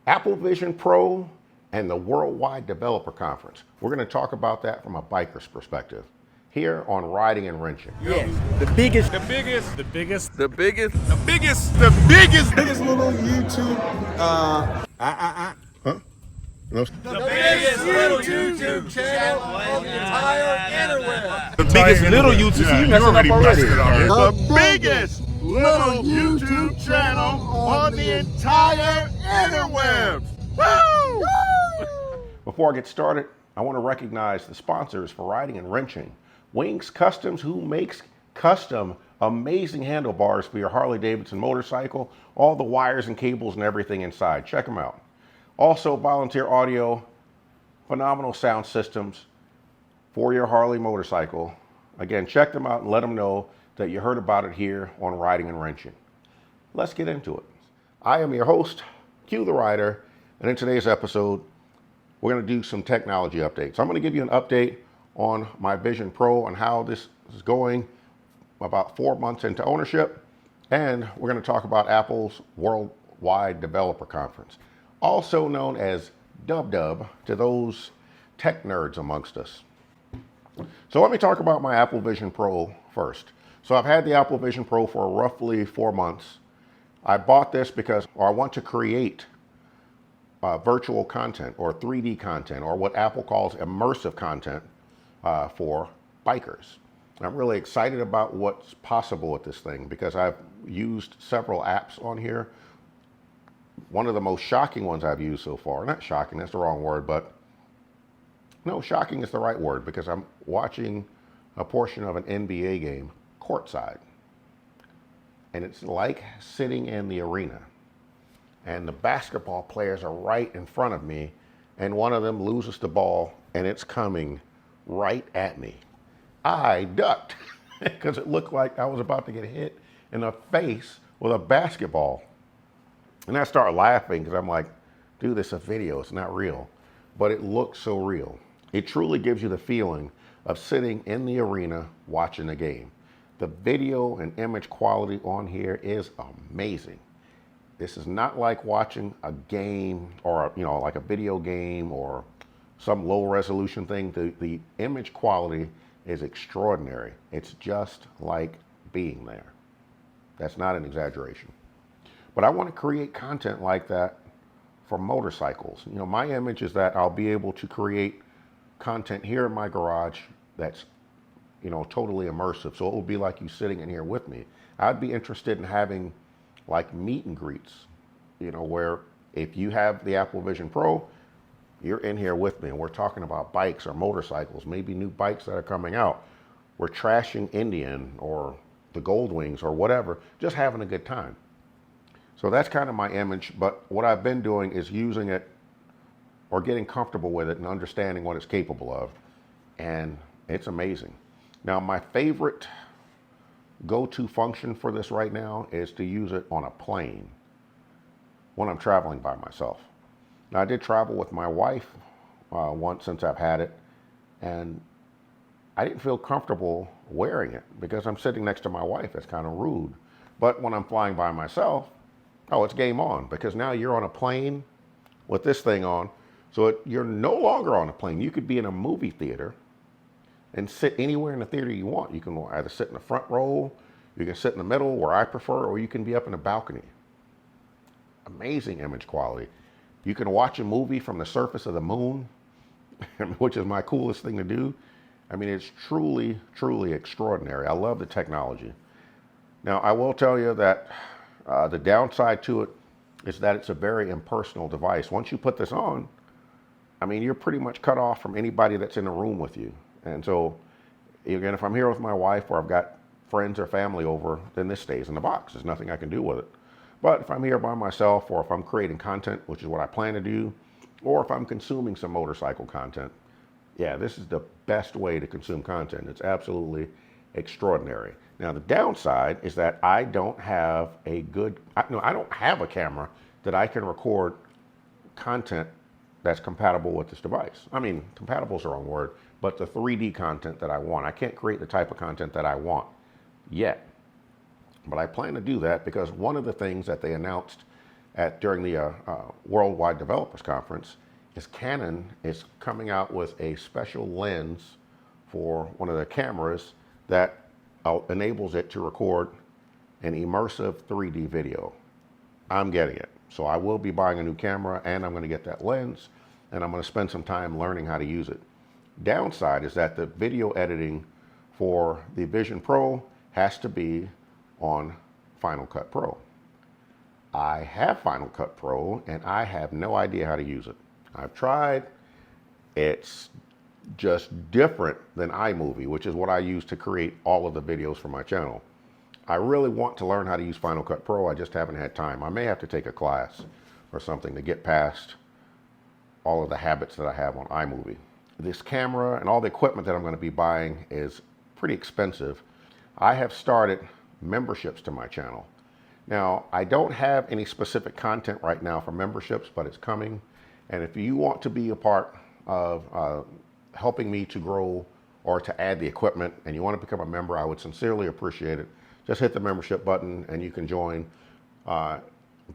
Apple Vision Pro and the Worldwide Developer Conference. We're going to talk about that from a biker's perspective here on Riding and Wrenching. Yeah, the biggest little YouTube, No, biggest little YouTube channel on the entire interweb. The biggest little YouTube, Yeah, you already messed it up. The biggest little YouTube channel on the entire interweb. Woo! Before I get started, I want to recognize the sponsors for Riding and Wrenching. Wings Customs, who makes custom amazing handlebars for your Harley Davidson motorcycle, all the wires and cables and everything inside. Check them out. Also, Volunteer Audio, phenomenal sound systems for your Harley motorcycle. Again, check them out and let them know that you heard about it here on Riding and Wrenching. Let's get into it. I am your host, Q the Rider, and in today's episode, we're going to do some technology updates. I'm going to give you an update on my Vision Pro and how this is going about 4 months into ownership, and we're going to talk about Apple's Worldwide Developer Conference, also known as Dub to those tech nerds amongst us. So let me talk about my Apple Vision Pro first. So I've had the Apple Vision Pro for roughly 4 months. I bought this because I want to create virtual content or 3D content, or what Apple calls immersive content for bikers. I'm really excited about what's possible with this thing because I've used several apps on here. One of the most shocking ones I've used so far, not shocking, that's the wrong word, but no, shocking is the right word, because I'm watching a portion of an NBA game courtside. And it's like sitting in the arena. And the basketball players are right in front of me, and one of them loses the ball, and it's coming right at me. I ducked because it looked like I was about to get hit in the face with a basketball. And I started laughing because I'm like, dude, this is a video, it's not real. But it looks so real. It truly gives you the feeling of sitting in the arena watching the game. The video and image quality on here is amazing. This is not like watching a game or, like a video game or some low resolution thing. The image quality is extraordinary. It's just like being there. That's not an exaggeration. But I want to create content like that for motorcycles. My image is that I'll be able to create content here in my garage that's, totally immersive. So it will be like you sitting in here with me. I'd be interested in having like meet and greets, where if you have the Apple Vision Pro, you're in here with me and we're talking about bikes or motorcycles, maybe new bikes that are coming out. We're trashing Indian or the Gold Wings or whatever, just having a good time. So that's kind of my image, but what I've been doing is using it or getting comfortable with it and understanding what it's capable of. And it's amazing. Now, my favorite go-to function for this right now is to use it on a plane when I'm traveling by myself. Now, I did travel with my wife once since I've had it, and I didn't feel comfortable wearing it because I'm sitting next to my wife. That's kind of rude. But when I'm flying by myself, oh, it's game on, because now you're on a plane with this thing on. So you're no longer on a plane. You could be in a movie theater and sit anywhere in the theater you want. You can either sit in the front row, you can sit in the middle, where I prefer, or you can be up in the balcony. Amazing image quality. You can watch a movie from the surface of the moon, which is my coolest thing to do. I mean, it's truly, truly extraordinary. I love the technology. Now, I will tell you that the downside to it is that it's a very impersonal device. Once you put this on, I mean, you're pretty much cut off from anybody that's in the room with you. And so, again, if I'm here with my wife or I've got friends or family over, then this stays in the box. There's nothing I can do with it. But if I'm here by myself, or if I'm creating content, which is what I plan to do, or if I'm consuming some motorcycle content, yeah, this is the best way to consume content. It's absolutely extraordinary. Now, the downside is that I don't have I don't have a camera that I can record content that's compatible with this device. I mean, compatible is the wrong word, but the 3D content that I want. I can't create the type of content that I want yet. But I plan to do that because one of the things that they announced during the Worldwide Developers Conference is Canon is coming out with a special lens for one of their cameras that enables it to record an immersive 3D video. I'm getting it. So I will be buying a new camera, and I'm going to get that lens, and I'm going to spend some time learning how to use it. Downside is that the video editing for the Vision Pro has to be on Final Cut Pro. I have Final Cut Pro, and I have no idea how to use it. I've tried. It's just different than iMovie, which is what I use to create all of the videos for my channel. I really want to learn how to use Final Cut Pro. I just haven't had time. I may have to take a class or something to get past all of the habits that I have on iMovie. This camera and all the equipment that I'm going to be buying is pretty expensive. I have started memberships to my channel. Now, I don't have any specific content right now for memberships, but it's coming. And if you want to be a part of helping me to grow or to add the equipment and you want to become a member, I would sincerely appreciate it. Just hit the membership button and you can join.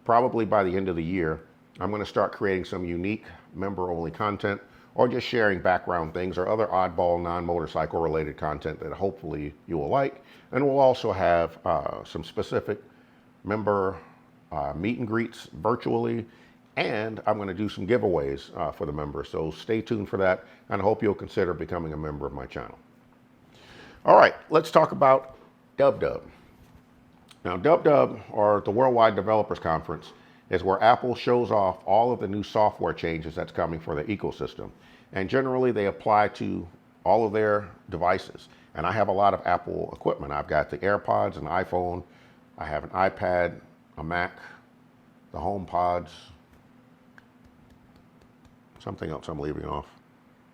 Probably by the end of the year, I'm going to start creating some unique member-only content or just sharing background things or other oddball non-motorcycle related content that hopefully you will like. And we'll also have some specific member meet and greets virtually, and I'm going to do some giveaways for the members. So stay tuned for that, and I hope you'll consider becoming a member of my channel. All right, let's talk about DubDub. Now, DubDub, or the Worldwide Developers Conference, is where Apple shows off all of the new software changes that's coming for the ecosystem. And generally, they apply to all of their devices. And I have a lot of Apple equipment. I've got the AirPods, an iPhone, I have an iPad, a Mac, the HomePods, something else I'm leaving off.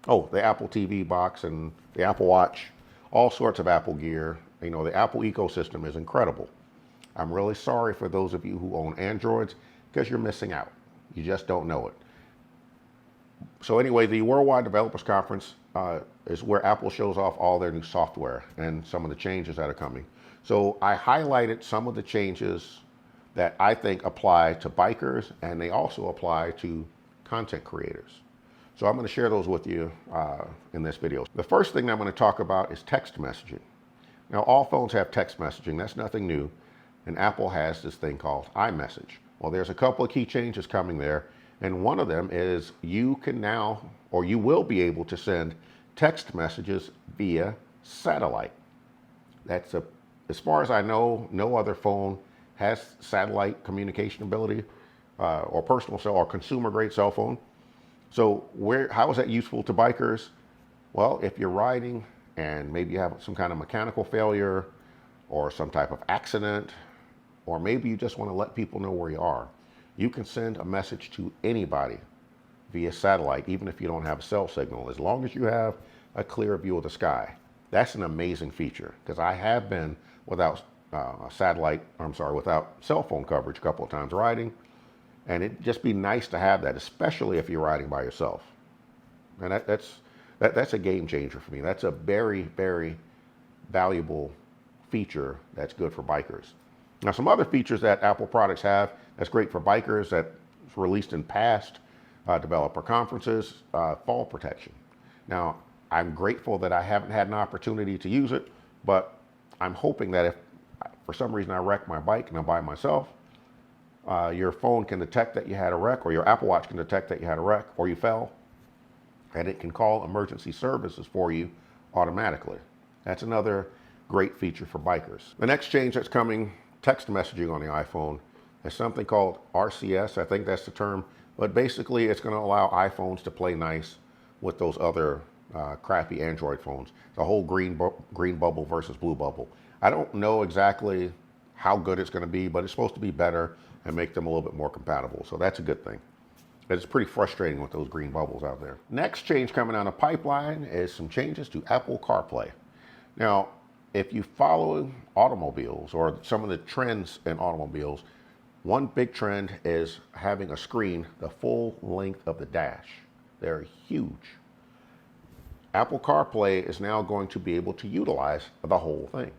Oh, the Apple TV box and the Apple Watch, all sorts of Apple gear. You know, the Apple ecosystem is incredible. I'm really sorry for those of you who own Androids because you're missing out. You just don't know it. So anyway, the Worldwide Developers Conference is where Apple shows off all their new software and some of the changes that are coming. So I highlighted some of the changes that I think apply to bikers, and they also apply to content creators. So I'm going to share those with you in this video. The first thing I'm going to talk about is text messaging. Now, all phones have text messaging. That's nothing new. And Apple has this thing called iMessage. Well, there's a couple of key changes coming there. And one of them is you can now, or you will be able to send text messages via satellite. That's as far as I know, no other phone has satellite communication ability or personal cell or consumer grade cell phone. So how is that useful to bikers? Well, if you're riding and maybe you have some kind of mechanical failure or some type of accident, or maybe you just want to let people know where you are, you can send a message to anybody via satellite, even if you don't have a cell signal, as long as you have a clear view of the sky. That's an amazing feature, because I have been without without cell phone coverage a couple of times riding, and it'd just be nice to have that, especially if you're riding by yourself. And that's a game changer for me. That's a very, very valuable feature that's good for bikers. Now, some other features that Apple products have that's great for bikers that's released in past developer conferences, fall protection. Now, I'm grateful that I haven't had an opportunity to use it, but I'm hoping that if for some reason I wreck my bike and I'm by myself, your phone can detect that you had a wreck, or your Apple Watch can detect that you had a wreck or you fell, and it can call emergency services for you automatically. That's another great feature for bikers. The next change that's coming, text messaging on the iPhone, is something called RCS. I think that's the term, but basically it's going to allow iPhones to play nice with those other crappy Android phones. The whole green bubble versus blue bubble. I don't know exactly how good it's going to be, but it's supposed to be better and make them a little bit more compatible. So that's a good thing. It's pretty frustrating with those green bubbles out there. Next change coming down the pipeline is some changes to Apple CarPlay. Now, if you follow automobiles or some of the trends in automobiles, one big trend is having a screen the full length of the dash. They're huge. Apple CarPlay is now going to be able to utilize the whole thing.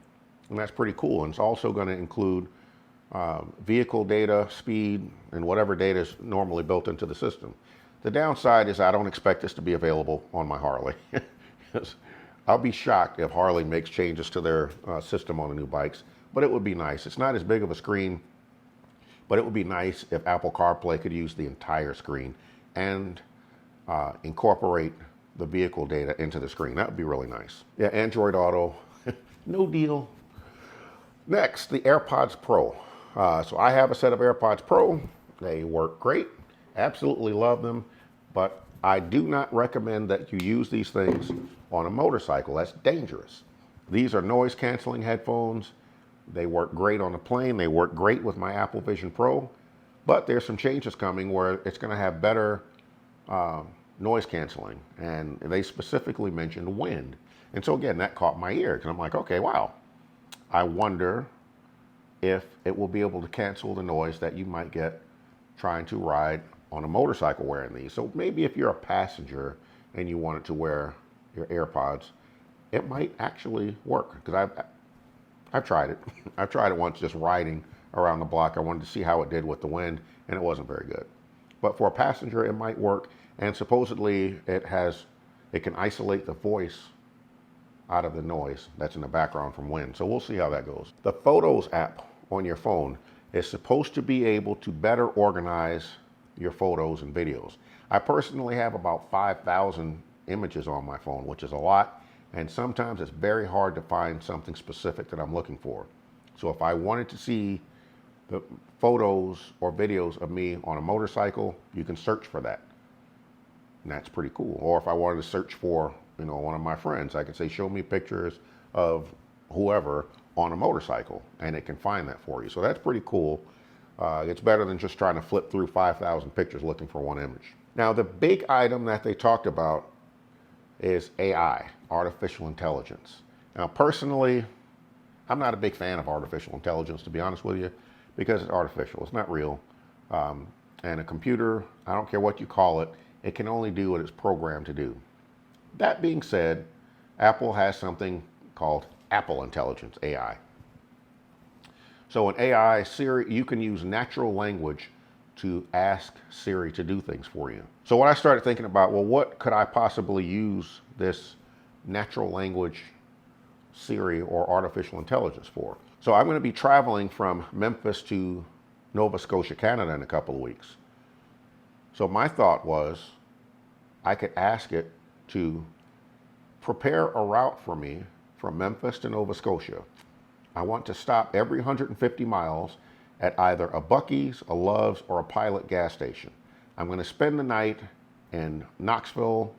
And that's pretty cool. And it's also going to include vehicle data, speed, and whatever data is normally built into the system. The downside is I don't expect this to be available on my Harley. I'll be shocked if Harley makes changes to their system on the new bikes, but it would be nice. It's not as big of a screen, but it would be nice if Apple CarPlay could use the entire screen and incorporate the vehicle data into the screen. That would be really nice. Yeah, Android Auto, no deal. Next, the AirPods Pro. So I have a set of AirPods Pro. They work great. Absolutely love them, but I do not recommend that you use these things on a motorcycle. That's dangerous. These are noise canceling headphones. They work great on the plane. They work great with my Apple Vision Pro, but there's some changes coming where it's going to have better noise canceling, and they specifically mentioned wind. And so again, that caught my ear, because I'm like, okay, wow. I wonder if it will be able to cancel the noise that you might get trying to ride on a motorcycle wearing these. So maybe if you're a passenger and you wanted to wear your AirPods, it might actually work, because I've tried it. I've tried it once just riding around the block. I wanted to see how it did with the wind, and it wasn't very good. But for a passenger, it might work, and supposedly it can isolate the voice out of the noise that's in the background from wind. So we'll see how that goes. The Photos app on your phone is supposed to be able to better organize your photos and videos. I personally have about 5,000 images on my phone, which is a lot, and sometimes it's very hard to find something specific that I'm looking for. So if I wanted to see the photos or videos of me on a motorcycle, you can search for that. And that's pretty cool. Or if I wanted to search for, one of my friends, I could say, show me pictures of whoever on a motorcycle, and it can find that for you. So that's pretty cool. It's better than just trying to flip through 5,000 pictures looking for one image. Now, the big item that they talked about is AI, artificial intelligence. Now, personally, I'm not a big fan of artificial intelligence, to be honest with you, because it's artificial. It's not real. And a computer, I don't care what you call it, it can only do what it's programmed to do. That being said, Apple has something called Apple Intelligence, AI. So in AI, Siri, you can use natural language to ask Siri to do things for you. So when I started thinking about, well, what could I possibly use this natural language Siri or artificial intelligence for? So I'm going to be traveling from Memphis to Nova Scotia, Canada in a couple of weeks. So my thought was I could ask it to prepare a route for me from Memphis to Nova Scotia. I want to stop every 150 miles at either a Buc-ee's, a Love's, or a Pilot gas station. I'm going to spend the night in Knoxville,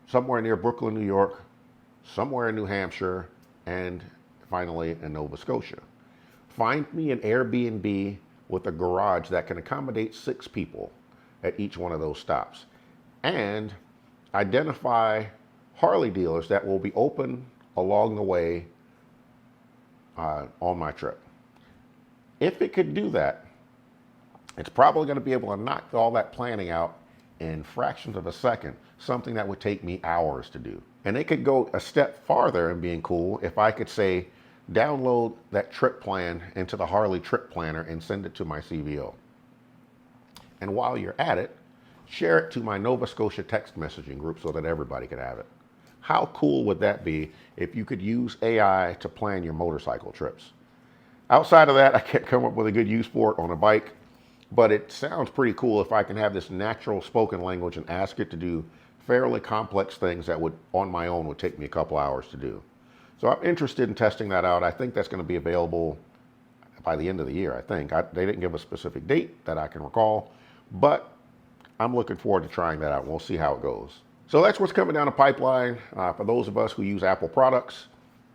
somewhere near Brooklyn, New York, somewhere in New Hampshire, and finally in Nova Scotia. Find me an Airbnb with a garage that can accommodate 6 people at each one of those stops, and identify Harley dealers that will be open along the way on my trip. If it could do that, it's probably going to be able to knock all that planning out in fractions of a second, something that would take me hours to do. And it could go a step farther in being cool if I could say, download that trip plan into the Harley trip planner and send it to my CVO. And while you're at it, share it to my Nova Scotia text messaging group so that everybody could have it. How cool would that be if you could use AI to plan your motorcycle trips? Outside of that, I can't come up with a good use for it on a bike, but it sounds pretty cool if I can have this natural spoken language and ask it to do fairly complex things that would, on my own, would take me a couple hours to do. So I'm interested in testing that out. I think that's going to be available by the end of the year, I think. They didn't give a specific date that I can recall, but I'm looking forward to trying that out, and we'll see how it goes. So that's what's coming down the pipeline for those of us who use Apple products.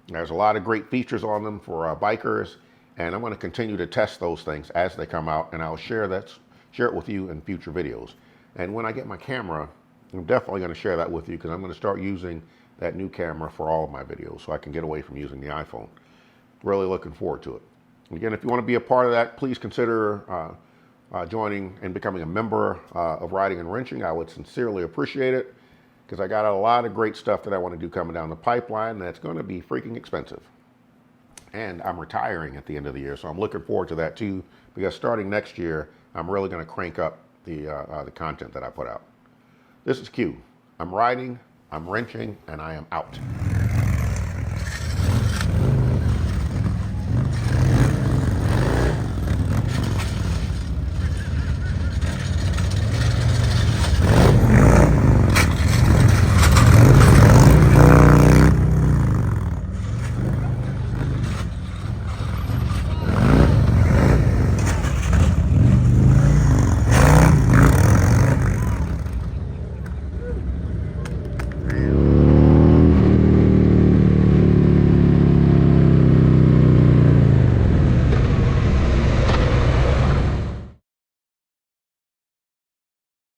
There's a lot of great features on them for bikers, and I'm going to continue to test those things as they come out, and I'll share it with you in future videos. And when I get my camera, I'm definitely going to share that with you, because I'm going to start using that new camera for all of my videos so I can get away from using the iPhone. Really looking forward to it. And again, if you want to be a part of that, please consider joining and becoming a member of Riding and Wrenching. I would sincerely appreciate it, because I got a lot of great stuff that I want to do coming down the pipeline that's going to be freaking expensive. And I'm retiring at the end of the year, so I'm looking forward to that too, because starting next year, I'm really going to crank up the content that I put out. This is Q. I'm riding, I'm wrenching, and I am out.